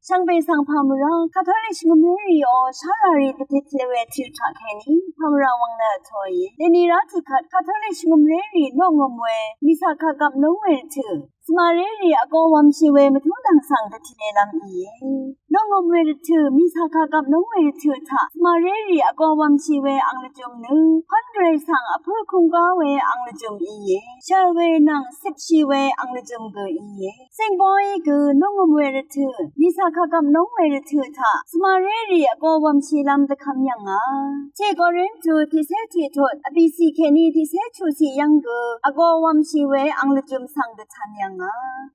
ช่างเปสังพามราคาทอลิชงเมรีอชารารีตติทเลเวทิวทาแค่นี้พามราวังนาทอยเดนีราติคัดคาทอลิชงเมรีนองงมเวมิสาคากับน้องเวถือสมาเรรีอากอวัมชีเวมทุดังสังตติเนลำอีน้องงมเวถือมิสาคากับน้องเวถือทาสมาเรรีอากอวัมชีเวอังละจงนึพันเกรสังอภุคุงกาเวอังละจงอีชาเวนังสิบชีเวอังละจงเกอีเซงบอยกือน้องงมเวถือมิสาคากับน้องเวถือทาสมาเรรีอากอวัมชีลำตะคำยังอ่ะเชกอรินทูที่เสทีทดอภิสีเคนีที่เสชูสียังกืออากอวัมชีเวอังละจงสังตะทันยัง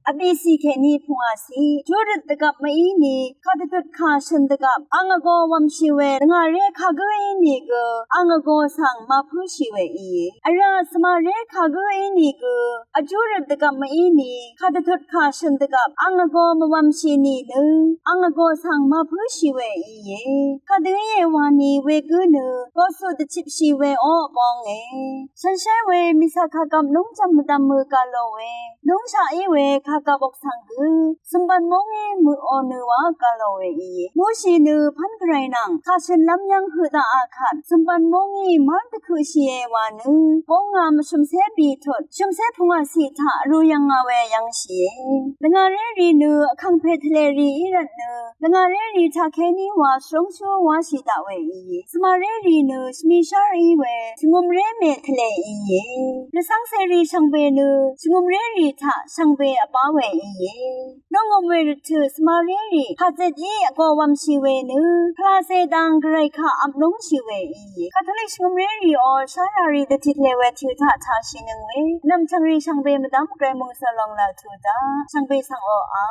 อภิสีเคนีพงอาศีจูดตะกับไม่นีข้าตุดข้าฉันตะกับอังกอวัมชีเวงาเรข้าเกยนีกืออังกอสังมาพูชีเวอีอะระสมาเรข้าเกยนีกืออจูดตะกับไม่นีข้าตุดข้าฉันตะกับอังกอมวัมชีนีนึอังกอสังมาพูชีเวอีข้าเดยวานีเวกือนึก็สุดชิบชีเวอปองฉันใช้เวมิสาคากับน้องจำตามมือกาโลเวน้องชาอีเวข้ากะบอกสังกือสมบันมองมืออเนวากาโลเวอีมูชีนือพันไกรนังข้าฉันลำยังหืดาอาคัดสมบันมองมันตะคือชีเอวานึปองงามชุมเสบีทดชุมเสพงาสีทารู้ยังอาเวยังชีละงาเรรีนือคังเพทเลรีอีรันนือละงาเรรีทาแค่นี้ว่าสงชัวว่าชีตาเวอีสมาเรรีนือสมิชารีเวสงมเรเมทเลอีละสังเสรีชังเบนือสงมเรรีทาชังเบอปาเวอีน้องงมเวรถือสมาเรรีข้าเจดีอากอวัมชีเวนือคลาเซดังไกรข้าอับน้องชีเวอีคาทอลิกงมเรรีอชารารีตติเลเวทิวทาชาชินึงเวนำชังรีชังเบมดามไกรมงสลองลาทูดาชังเบสังโออา